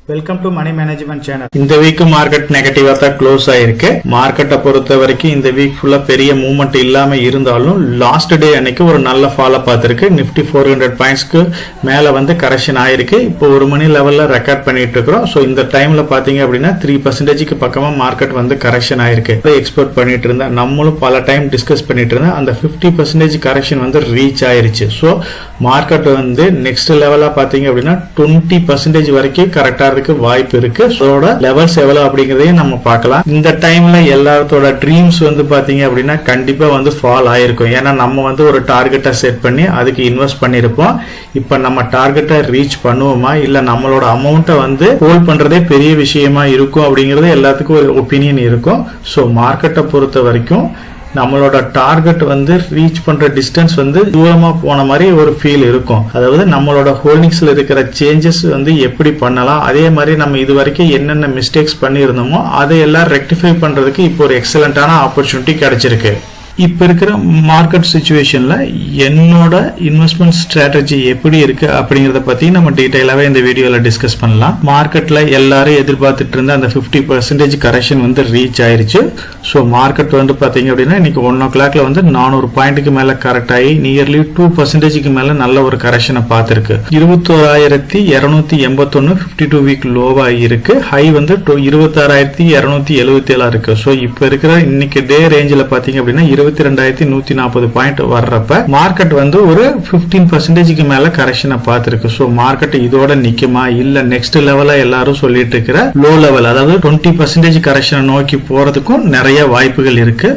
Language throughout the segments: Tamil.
Welcome to money management channel. இந்த வீக் மார்க்கெட் நெகட்டிவா தான் க்ளோஸ் ஆயிருக்கு. மார்க்கெட்டை பொறுத்த வரைக்கும் இந்த வீக் ஃபுல்லா பெரிய மூவ்மெண்ட் இல்லாம இருந்தாலும் லாஸ்ட் டே அன்னைக்கு ஒரு நல்ல ஃபாலோ பார்த்திருக்கு. நிப்டி 400 பாயிண்ட்ஸ்க்கு மேல வந்து கரெக்ஷன் ஆயிருக்கு. இப்போ 1 மணி லெவல்ல ரெக்கார்ட் பண்ணிட்டு இருக்கிறோம். ஸோ இந்த டைம்ல பாத்தீங்க அப்படின்னா 3% பக்கமா மார்க்கெட் வந்து கரெக்ஷன் ஆயிருக்கு. எக்ஸ்போர்ட் பண்ணிட்டு இருந்தா நம்மளும் பல டைம் டிஸ்கஸ் பண்ணிட்டு இருந்தா அந்த 50% கரெக்ஷன் வந்து ரீச் ஆயிருச்சு. ஸோ மார்க்கெட் வந்து நெக்ஸ்ட் லெவலா பாத்தீங்க அப்படின்னா 20% வரைக்கும் கரெக்டா வாய்ப்பு இருக்கு. லெவல்ஸ் எவ்வளவு அப்படிங்கறதையும் நம்ம பார்க்கலாம். இந்த டைம்ல எல்லாத்தோட ட்ரீம்ஸ் வந்து பாத்தீங்க அப்படின்னா கண்டிப்பா வந்து ஃபால் ஆயிருக்கும். ஏன்னா நம்ம வந்து ஒரு டார்கெட்டை செட் பண்ணி அதுக்கு இன்வெஸ்ட் பண்ணிருப்போம். இப்ப நம்ம டார்கெட்டை ரீச் பண்ணுவோமா இல்ல நம்மளோட அமௌண்ட்டை வந்து ஹோல்ட் பண்றதே பெரிய விஷயமா இருக்கும் அப்படிங்கறது எல்லாத்துக்கும் ஒரு ஒப்பீனியன் இருக்கும். ஸோ மார்க்கெட்டை பொறுத்த வரைக்கும் நம்மளோட டார்கெட் வந்து ரீச் பண்ற டிஸ்டன்ஸ் வந்து தூரமா போன மாதிரி ஒரு ஃபீல் இருக்கும். அதாவது நம்மளோட ஹோல்டிங்ஸ்ல இருக்கிற சேஞ்சஸ் வந்து எப்படி பண்ணலாம், அதே மாதிரி நம்ம இது வரைக்கும் என்னென்ன மிஸ்டேக்ஸ் பண்ணியிருந்தோமோ அதையெல்லாம் ரெக்டிஃபை பண்றதுக்கு இப்போ ஒரு எக்ஸலண்டான ஆப்பர்ச்சுனிட்டி கிடைச்சிருக்கு. இப்ப இருக்கிற மார்க்கெட் சிச்சுவேஷன்ல என்னோட இன்வெஸ்ட்மெண்ட் ஸ்ட்ராட்டஜி எப்படி இருக்கு அப்படிங்கறத பத்தி நம்ம டீடைலாவே இந்த வீடியோல டிஸ்கஸ் பண்ணலாம். மார்க்கெட்ல எல்லாரும் எதிர்பார்த்துட்டு இருந்த அந்த 50% கரெக்ஷன் வந்து ரீச் ஆயிருச்சு. ஸோ மார்க்கெட் வந்து பாத்தீங்க அப்படின்னா இன்னைக்கு 1 o'clockல வந்து 400 பாயிண்ட்டுக்கு மேல கரெக்ட் ஆகி நியர்லி 2% மேல நல்ல ஒரு கரெக்ஷனை பார்த்திருக்கு. 21,281 52 வீக் லோவா இருக்கு. ஹை வந்து 26,277 இருக்கு. ஸோ இப்ப இருக்கிற இன்னைக்கு டே ரேஞ்சில் பாத்தீங்க அப்படின்னா 22,140 பாயிண்ட் வர்றப்ப மார்க்கெட் வந்து ஒரு 15% மேல கரெக்ஷனை பார்த்திருக்கு. சோ மார்க்கெட் இதோட நிக்குமா இல்ல நெக்ஸ்ட் லெவல்ல எல்லாரும் சொல்லிட்டு இருக்கிற லோ லெவல் அதாவது 20% கரெக்ஷனை நோக்கி போறதுக்கும் நிறைய வாய்ப்புகள் இருக்கு.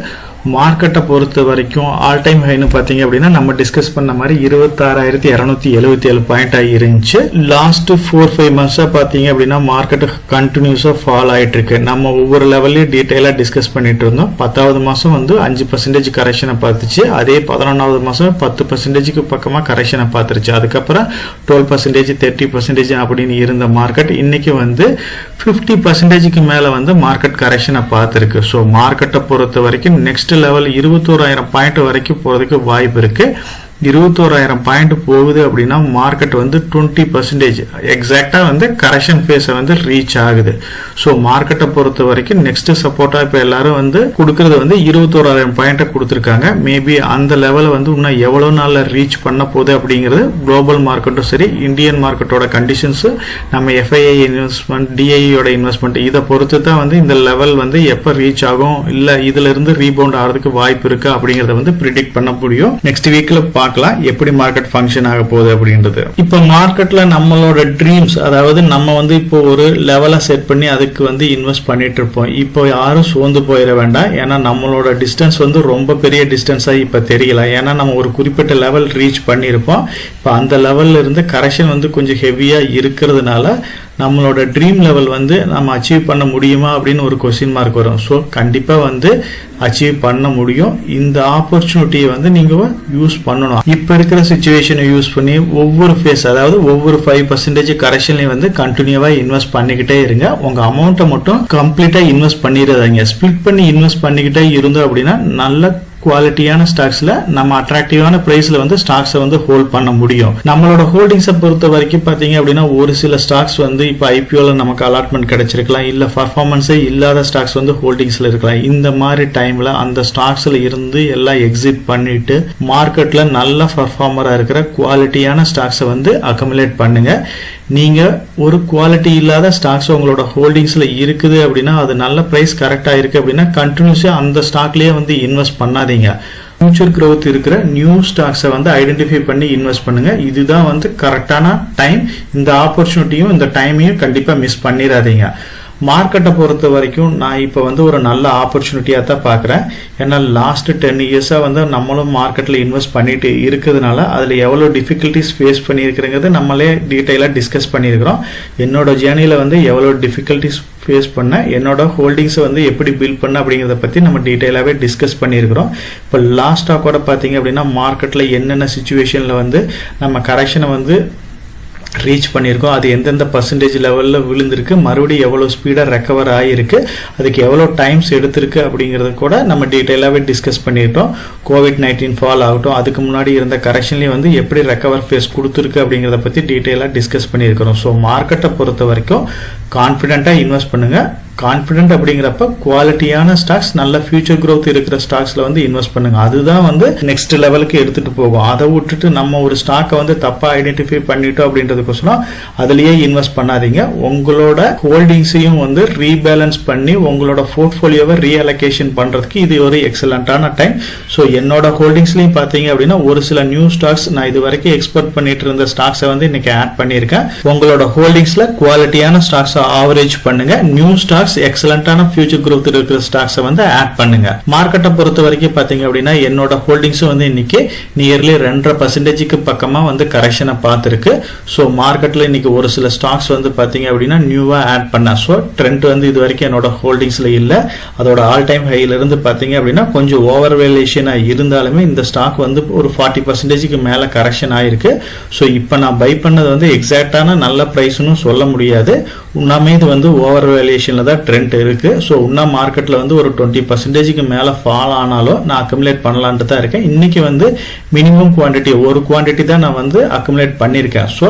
மார்க்கெட்டை பொறுத்த வரைக்கும் ஆல் டைம் ஹைன்னு பாத்தீங்க அப்படின்னா நம்ம டிஸ்கஸ் பண்ண மாதிரி 26,277 பாயிண்ட் இருந்துச்சு. லாஸ்ட் 4-5 மந்த்ஸா பாத்தீங்க அப்படின்னா மார்க்கெட் கண்டினியூஸா ஃபால் ஆயிட்டு இருக்கு. நம்ம ஒவ்வொரு லெவல்லையும் டீடைலா டிஸ்கஸ் பண்ணிட்டு இருந்தோம். 10வது மாசம் வந்து 5% கரெக்ஷனை பார்த்துச்சு. அதே 11வது மாசம் 10% பக்கமா கரெக்ஷனை பார்த்துருச்சு. அதுக்கப்புறம் 12%, 30% அப்படின்னு இருந்த மார்க்கெட் இன்னைக்கு வந்து 50% மேல வந்து மார்க்கெட் கரெக்ஷனை பார்த்திருக்கு. ஸோ மார்க்கெட்டை பொறுத்த வரைக்கும் நெக்ஸ்ட் லெவல் 21,000 பாயிண்ட் வரைக்கும் போறதுக்கு வாய்ப்பு இருக்கு. 21,000 பாயிண்ட் போகுது அப்படின்னா மார்க்கெட் வந்து 20% எக்ஸாக்டா வந்து கரெக்ஷன் பேஸ வந்து ரீச் ஆகுது. ஸோ மார்க்கெட்டை பொறுத்த வரைக்கும் நெக்ஸ்ட் சப்போர்ட்டா இப்ப எல்லாரும் வந்து கொடுக்கறது வந்து 21,000 பாயிண்ட் கொடுத்திருக்காங்க. மேபி அந்த லெவலை வந்து இன்னும் எவ்வளவு நாள்ல ரீச் பண்ண போகுது அப்படிங்கிறது குளோபல் மார்க்கெட்டும் சரி இந்தியன் மார்க்கெட்டோட கண்டிஷன்ஸ் நம்ம FII இன்வெஸ்ட்மெண்ட் DIEயோட இன்வெஸ்ட்மெண்ட் இதை பொறுத்து தான் வந்து இந்த லெவல் வந்து எப்ப ரீச் ஆகும் இல்ல இதுல இருந்து ரீபவுண்ட் ஆகிறதுக்கு வாய்ப்பு இருக்கு அப்படிங்கறத வந்து ப்ரிடிக்ட் பண்ண முடியும். நெக்ஸ்ட் வீக்ல எப்படி மார்க்கெட் ஃபங்க்ஷன் ஆக போகுது அப்படின்றது. இப்ப மார்க்கெட்ல நம்மளோட ட்ரீம்ஸ் அதாவது நம்ம வந்து இப்போ ஒரு லெவலை செட் பண்ணி அதுக்கு வந்து இன்வெஸ்ட் பண்ணிட்டு இருப்போம். இப்போ யாரும் சோர்ந்து போயிட வேண்டாம். ஏன்னா நம்மளோட டிஸ்டன்ஸ் வந்து ரொம்ப பெரிய டிஸ்டன்ஸா இப்ப தெரியல. ஏன்னா நம்ம ஒரு குறிப்பிட்ட லெவல் ரீச் பண்ணிருப்போம். இப்ப அந்த லெவல்ல இருந்து கரெக்ஷன் வந்து கொஞ்சம் ஹெவியா இருக்கிறதுனால நம்மளோட ட்ரீம் லெவல் வந்து நம்ம அச்சீவ் பண்ண முடியுமா அப்படின்னு ஒரு கொஸ்டின் மார்க் வரும். ஸோ கண்டிப்பா வந்து அச்சீவ் பண்ண முடியும். இந்த ஆப்பர்ச்சுனிட்டியை வந்து நீங்க யூஸ் பண்ணணும். இப்ப இருக்கிற சிச்சுவேஷனை யூஸ் பண்ணி ஒவ்வொரு ஃபேஸ் அதாவது ஒவ்வொரு 5% கரெக்ஷன்லையும் வந்து கண்டினியூவா இன்வெஸ்ட் பண்ணிக்கிட்டே இருங்க. உங்க அமௌண்ட்டை மட்டும் கம்ப்ளீட்டா இன்வெஸ்ட் பண்ணிடாதீங்க. ஸ்பிளிட் பண்ணி இன்வெஸ்ட் பண்ணிக்கிட்டே இருந்தோம் அப்படின்னா நல்ல குவாலிட்டியான ஸ்டாக்ஸ்ல நம்ம அட்ராக்டிவான பிரைஸ்ல வந்து ஸ்டாக்ஸை வந்து ஹோல்ட் பண்ண முடியும். நம்மளோட ஹோல்டிங்ஸை பொறுத்த வரைக்கும் பாத்தீங்க அப்படின்னா ஒரு சில ஸ்டாக்ஸ் வந்து இப்ப IPOல நமக்கு அலாட்மெண்ட் கிடைச்சிருக்கலாம் இல்ல பர்ஃபார்மன்ஸே இல்லாத ஸ்டாக்ஸ் வந்து ஹோல்டிங்ஸ்ல இருக்கலாம். இந்த மாதிரி டைம்ல அந்த ஸ்டாக்ஸ்ல இருந்து எல்லாம் எக்ஸிட் பண்ணிட்டு மார்க்கெட்ல நல்ல பர்ஃபார்மரா இருக்கிற குவாலிட்டியான ஸ்டாக்ஸை வந்து அக்குமுலேட் பண்ணுங்க. நீங்க ஒரு குவாலிட்டி இல்லாத ஸ்டாக்ஸ் உங்களோட ஹோல்டிங்ஸ்ல இருக்குது அப்படின்னா அது நல்ல பிரைஸ் கரெக்டா இருக்கு அப்படின்னா கண்டினியூஸா அந்த ஸ்டாக்லயே வந்து இன்வெஸ்ட் பண்ணாதீங்க. ஃபியூச்சர் growth இருக்கிற நியூ ஸ்டாக்ஸை வந்து ஐடென்டிஃபை பண்ணி இன்வெஸ்ட் பண்ணுங்க. இதுதான் வந்து கரெக்டான டைம். இந்த ஆப்பர்ச்சுனிட்டியும் இந்த டைமையும் கண்டிப்பா மிஸ் பண்ணிடாதீங்க. மார்க்கெட்டை பொறுத்த வரைக்கும் நான் இப்போ வந்து ஒரு நல்ல ஆப்பர்ச்சுனிட்டியாக தான் பார்க்குறேன். ஏன்னா லாஸ்ட் 10 இயர்ஸா வந்து நம்மளும் மார்க்கெட்டில் இன்வெஸ்ட் பண்ணிட்டு இருக்கிறதுனால அதில் எவ்வளோ டிஃபிகல்ட்டிஸ் ஃபேஸ் பண்ணியிருக்கிறங்கிறது நம்மளே டீட்டெயிலாக டிஸ்கஸ் பண்ணியிருக்கிறோம். என்னோட ஜேர்னியில் வந்து எவ்வளோ டிஃபிகல்ட்டிஸ் ஃபேஸ் பண்ண என்னோட ஹோல்டிங்ஸை வந்து எப்படி பில்ட் பண்ண அப்படிங்கிறத பற்றி நம்ம டீட்டெயிலாகவே டிஸ்கஸ் பண்ணியிருக்கிறோம். இப்போ லாஸ்ட்டாக கூட பார்த்தீங்க அப்படின்னா மார்க்கெட்டில் என்னென்ன சுச்சுவேஷனில் வந்து நம்ம கரெக்ஷனை வந்து ரீச் பண்ணியிருக்கோம், அது எந்தெந்த பர்சன்டேஜ் லெவலில் விழுந்திருக்கு, மறுபடியும் எவ்வளோ ஸ்பீடாக ரெக்கவர் ஆகிருக்கு, அதுக்கு எவ்வளோ டைம்ஸ் எடுத்திருக்கு அப்படிங்கிறத கூட நம்ம டீட்டெயிலாகவே டிஸ்கஸ் பண்ணிட்டோம். COVID-19 ஃபால் ஆகட்டும், அதுக்கு முன்னாடி இருந்த கரெக்ஷன்லேயும் வந்து எப்படி ரெக்கவர் ஃபேஸ் கொடுத்துருக்கு அப்படிங்கிறத பற்றி டீட்டெயிலாக டிஸ்கஸ் பண்ணியிருக்கிறோம். ஸோ மார்க்கெட்டை பொறுத்த வரைக்கும் கான்ஃபிடென்ட்டாக இன்வெஸ்ட் பண்ணுங்கள். கான்ஃபிடென்ட் அப்படிங்கிறப்ப குவாலிட்டியான ஸ்டாக்ஸ், நல்ல ஃபியூச்சர் growth இருக்கிற ஸ்டாக்ஸ்ல வந்து இன்வெஸ்ட் பண்ணுங்க. அதுதான் வந்து நெக்ஸ்ட் லெவலுக்கு எடுத்துட்டு போகும். அதை விட்டுட்டு நம்ம ஒரு ஸ்டாக்கை வந்து தப்பா ஐடென்டிஃபை பண்ணிட்டோம் அப்படின்றதுக்கோசரம் அதுலயே இன்வெஸ்ட் பண்ணாதீங்க. உங்களோட ஹோல்டிங்ஸையும் வந்து ரீபேலன்ஸ் பண்ணி உங்களோட போர்ட்ஃபோலியோவை ரீஅலோகேஷன் பண்றதுக்கு இது ஒரு எக்ஸலண்டான டைம். ஸோ என்னோட ஹோல்டிங்ஸ்லயும் பாத்தீங்க அப்படின்னா ஒரு சில நியூ ஸ்டாக்ஸ், நான் இது வரைக்கும் எக்ஸ்போர்ட் பண்ணிட்டு இருந்த ஸ்டாக்ஸை வந்து இன்னைக்கு ஆட் பண்ணியிருக்கேன். உங்களோட ஹோல்டிங்ஸ்ல குவாலிட்டியான ஸ்டாக்ஸ் ஆவரேஜ் பண்ணுங்க. நியூ ஸ்டாக்ஸ் எக்ஸலண்டான ஃபியூச்சர் growth இருக்கிற ஸ்டாக்ஸை வந்து ஆட் பண்ணுங்க. மார்க்கெட்டை பொறுத்த வரைக்கும் பாத்தீங்க அப்படின்னா என்னோட ஹோல்டிங்ஸ் வந்து இன்னைக்கு நியர்லி 2.5% பக்கமா வந்து கரெக்ஷனை பார்த்திருக்கு. ஸோ மார்க்கெட்ல இன்னைக்கு ஒரு சில ஸ்டாக்ஸ் வந்து பாத்தீங்க அப்படின்னா நியூவா ஆட் பண்ண. ஸோ ட்ரெண்ட் வந்து இது வரைக்கும் என்னோட ஹோல்டிங்ஸ்ல இல்ல. அதோட ஆல் டைம் ஹைல இருந்து பாத்தீங்க அப்படின்னா கொஞ்சம் ஓவர் வேல்யூஷனா இருந்தாலுமே இந்த ஸ்டாக் வந்து ஒரு 40% மேல கரெக்ஷன் ஆயிருக்கு. ஸோ இப்போ நான் பை பண்ணது வந்து எக்ஸாக்டான நல்ல பிரைஸ்னு சொல்ல முடியாது. உண்மையே இது வந்து ஓவர் வேல்யூஷன்ல தான் ட்ரெண்ட் இருக்கு. ஸோ இன்னும் மார்க்கெட்ல வந்து ஒரு 20% மேல ஃபால் ஆனாலும் நான் அக்குமுலேட் பண்ணலான்ட்டு தான் இருக்கேன். இன்னைக்கு வந்து மினிமம் குவான்டிட்டி, ஒரு குவான்டிட்டி தான் நான் வந்து அக்குமுலேட் பண்ணியிருக்கேன். ஸோ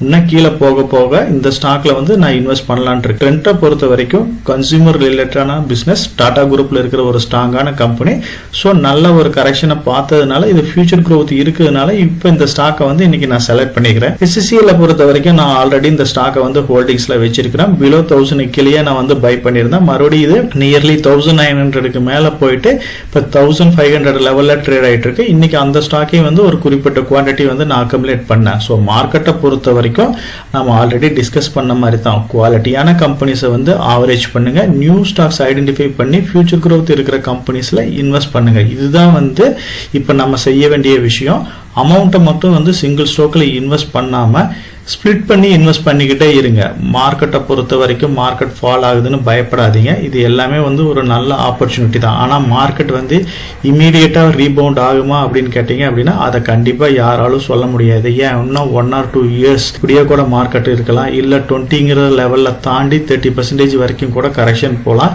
இன்னும் கீழே போக போக இந்த ஸ்டாக்ல வந்து நான் இன்வெஸ்ட் பண்ணலான் இருக்கேன். ட்ரெண்டை பொறுத்த வரைக்கும் கன்சியூமர் ரிலேட்டடான பிசினஸ், டாடா குரூப்ல இருக்கிற ஒரு ஸ்ட்ராங்கான கம்பெனி. ஸோ நல்ல ஒரு கரெக்ஷனை பார்த்ததுனால, இது ஃபியூச்சர் growth இருக்குதுனால இப்போ இந்த ஸ்டாக்கை வந்து இன்னைக்கு நான் செலக்ட் பண்ணிக்கிறேன். SCCL பொறுத்த வரைக்கும் நான் ஆல்ரெடி இந்த ஸ்டாக்கை வந்து ஹோல்டிங்ஸ்ல வச்சிருக்கிறேன். பிலோ 1000 கீழே நான் வந்து பை பண்ணியிருந்தேன். மறுபடியும் இது நியர்லி 1900க்கு மேல போயிட்டு இப்போ 1500 லெவல்ல ட்ரேட் ஆயிட்டு இருக்கு. இன்னைக்கு அந்த ஸ்டாக்கையும் வந்து ஒரு குறிப்பிட்ட குவான்டிட்டி வந்து நான் அக்குமுலேட் பண்ணேன். ஸோ மார்க்கெட்டை பொறுத்த வரைக்கும் நம்ம ஆல்ரெடி டிஸ்கஸ் பண்ண மாதிரி தான் குவாலிட்டியான கம்பெனிஸை வந்து ஆவரேஜ் பண்ணுங்க. நியூ ஸ்டாக்ஸ் ஐடென்டிஃபை பண்ணி ஃபியூச்சர் growth இருக்கிற கம்பெனிஸ்ல இன்வெஸ்ட் பண்ணுங்க. இதுதான் வந்து இப்போ நம்ம செய்ய வேண்டிய விஷயம். அமௌண்ட்டை மட்டும் வந்து சிங்கிள் ஸ்டாக்ல இன்வெஸ்ட் பண்ணாம ஸ்பிளிட் பண்ணி இன்வெஸ்ட் பண்ணிக்கிட்டே இருங்க. மார்க்கெட்டை பொறுத்த வரைக்கும் மார்க்கெட் ஃபால் ஆகுதுன்னு பயப்படாதீங்க. இது எல்லாமே வந்து ஒரு நல்ல ஆப்பர்ச்சுனிட்டி தான். ஆனால் மார்க்கெட் வந்து இமீடியட்டா ரீபவுண்ட் ஆகுமா அப்படின்னு கேட்டீங்க அப்படின்னா அதை கண்டிப்பா யாராலும் சொல்ல முடியாது. ஏன் இன்னும் 1 or 2 இயர்ஸ் இப்படியே கூட மார்க்கெட் இருக்கலாம். இல்ல 20ங்கிற லெவல்ல தாண்டி 30% வரைக்கும் கூட கரெக்ஷன் போகலாம்.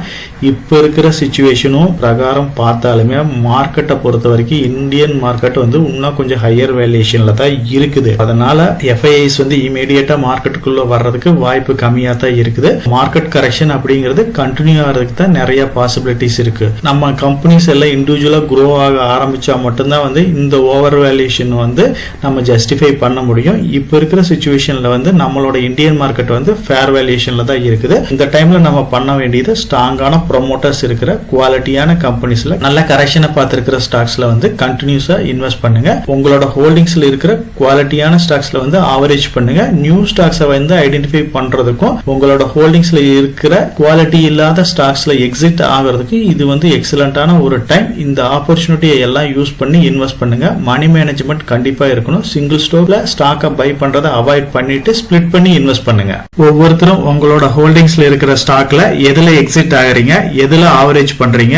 இப்போ இருக்கிற சிச்சுவேஷனும் பிரகாரம் பார்த்தாலுமே மார்க்கெட்டை பொறுத்த வரைக்கும் இந்தியன் மார்க்கெட் வந்து இன்னும் கொஞ்சம் ஹையர் வேல்யூஷன்ல தான் இருக்குது. அதனால FIIs வந்து இமீடியட்டா மார்க்கெட்டுக்குள்ள வர்றதுக்கு வாய்ப்பு கம்மியா தான் இருக்குது. மார்க்கெட் கரெக்ஷன் அப்படிங்கிறது கண்டினியூ ஆகிறதுக்கு தான் நிறைய பாசிபிலிட்டிஸ் இருக்கு. நம்ம கம்பெனிஸ் எல்லாம் இண்டிவிஜுவலா க்ரோ ஆக ஆரம்பிச்சா மட்டும்தான் வந்து இந்த ஓவர் வேல்யூஷன் வந்து நம்ம ஜஸ்டிஃபை பண்ண முடியும். இப்ப இருக்கிற சிச்சுவேஷன்ல வந்து நம்மளோட இந்தியன் மார்க்கெட் வந்து ஃபேர் வேல்யூஷன்ல தான் இருக்குது. இந்த டைம்ல நம்ம பண்ண வேண்டியது ஸ்ட்ராங்கான ப்ரொமோட்டர்ஸ் இருக்கிற குவாலிட்டியான கம்பெனிஸ்ல நல்ல கரெக்ஷனை பார்த்திருக்கிற ஸ்டாக்ஸ்ல வந்து கண்டினியூஸா இன்வெஸ்ட் பண்ணுங்க. உங்களோட ஹோல்டிங்ஸ்ல இருக்கிற குவாலிட்டியான ஸ்டாக்ஸ்ல வந்து ஆவரேஜ் பண்ணுங்க. நியூ ஸ்டாக்ஸை வந்து ஐடென்டிஃபை பண்றதுக்கும் உங்களோட ஹோல்டிங்ஸ்ல இருக்கிற குவாலிட்டி இல்லாத ஸ்டாக்ஸ்ல எக்ஸிட் ஆகிறதுக்கு இது வந்து எக்ஸலண்டான ஒரு டைம். இந்த ஆப்பர்ச்சுனிட்டியை எல்லாம் யூஸ் பண்ணி இன்வெஸ்ட் பண்ணுங்க. மணி மேனேஜ்மெண்ட் கண்டிப்பா இருக்கணும். சிங்கிள் ஸ்டாக்ல ஸ்டாக்கை பை பண்றதை அவாய்ட் பண்ணிட்டு ஸ்பிளிட் பண்ணி இன்வெஸ்ட் பண்ணுங்க. ஒவ்வொருத்தரும் உங்களோட ஹோல்டிங்ஸ்ல இருக்கிற ஸ்டாக்ல எதுல எக்ஸிட் ஆகுறீங்க, எதுல ஆவரேஜ் பண்றீங்க,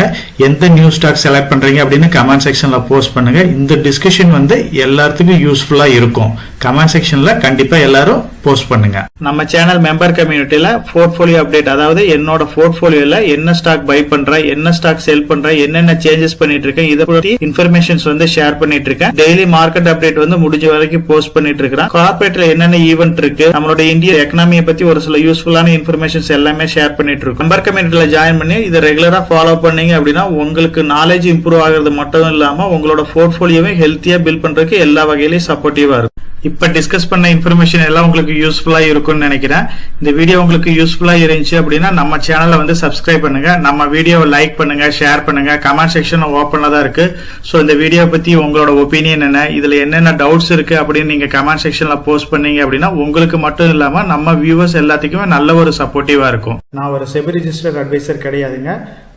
எந்த நியூ ஸ்டாக் செலக்ட் பண்றீங்க அப்படின்னு கமெண்ட் செக்ஷன்ல போஸ்ட் பண்ணுங்க. இந்த டிஸ்கஷன் வந்து எல்லாத்துக்கும் யூஸ்ஃபுல்லா இருக்கும். கமெண்ட் செக்ஷன்ல கண்டிப்பா எல்லாரும் போஸ்ட் பண்ணுங்க. நம்ம சேனல் மெம்பர் கம்யூனிட்டியில போர்ட்ஃபோலியோ அப்டேட், அதாவது என்னோட போர்ட்ஃபோலியோல என்ன ஸ்டாக் பை பண்றேன், என்ன ஸ்டாக் செல் பண்றேன், என்னென்ன சேஞ்சஸ் பண்ணிட்டு இருக்கேன், இதை பத்தி இன்ஃபர்மேஷன்ஸ் வந்து ஷேர் பண்ணிட்டு இருக்கேன். டெய்லி மார்க்கெட் அப்டேட் வந்து முடிஞ்ச வரைக்கும் போஸ்ட் பண்ணிட்டு இருக்கேன். கார்பரேட்ல என்னென்ன ஈவென்ட் இருக்கு, நம்மளோட இந்திய எக்கனாமியை பத்தி ஒரு சில யூஸ்ஃபுல்லான இன்ஃபர்மேஷன்ஸ் எல்லாமே ஷேர் பண்ணிட்டு இருக்கோம். மெம்பர் கம்யூனிட்டியில ஜாயின் பண்ணி இதை ரெகுலரா ஃபாலோ பண்ணீங்க அப்படின்னா உங்களுக்கு நாலேஜ் இம்ப்ரூவ் ஆகிறது மட்டும் இல்லாம உங்களோட போர்ட்ஃபோலியோவை ஹெல்த்தியா பில்ட் பண்றதுக்கு எல்லா வகையிலும் சப்போர்ட்டிவா இருக்கும். இப்ப டிஸ்கஸ் பண்ண இன்ஃபர்மேஷன் எல்லாம் உங்களுக்கு யூஸ்ஃபுல்லா இருக்கும்னு நினைக்கிறேன். இந்த வீடியோ உங்களுக்கு யூஸ்ஃபுல்லா இருந்துச்சு அப்படின்னா நம்ம சேனலை வந்து சப்ஸ்கிரைப் பண்ணுங்க, நம்ம வீடியோவை லைக் பண்ணுங்க, ஷேர் பண்ணுங்க. கமெண்ட் செக்ஷன் ஓப்பன்ல தான் இருக்கு. சோ இந்த வீடியோ பத்தி உங்களோட ஒப்பீனியன் என்ன, இதுல என்னென்ன டவுட்ஸ் இருக்கு அப்படின்னு நீங்க கமெண்ட் செக்ஷன்ல போஸ்ட் பண்ணீங்க அப்படின்னா உங்களுக்கு மட்டும் இல்லாம நம்ம வியூவர்ஸ் எல்லாத்துக்குமே நல்ல ஒரு சப்போர்ட்டிவா இருக்கும். நான் ஒரு செபி ரிஜிஸ்டர்ட் அட்வைசர் கிடையாதுங்க.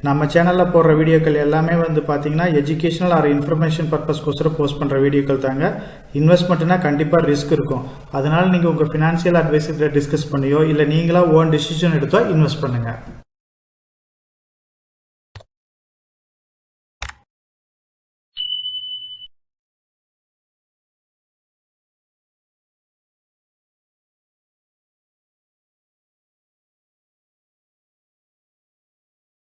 நம்ம சேனலில் போடுற வீடியோக்கள் எல்லாமே வந்து பார்த்தீங்கன்னா எஜுகேஷனல் ஆர் இன்ஃபர்மேஷன் பர்பஸ்க்கோசரம் போஸ்ட் பண்ணுற வீடியோக்கள் தாங்க. இன்வெஸ்ட்மெண்ட்னா கண்டிப்பாக ரிஸ்க் இருக்கும். அதனால நீங்கள் உங்கள் ஃபினான்ஷியல் அட்வைசர்கிட்ட டிஸ்கஸ் பண்ணியோ இல்லை நீங்களா ஓன் டிசிஷன் எடுத்தோ இன்வெஸ்ட் பண்ணுங்கள்.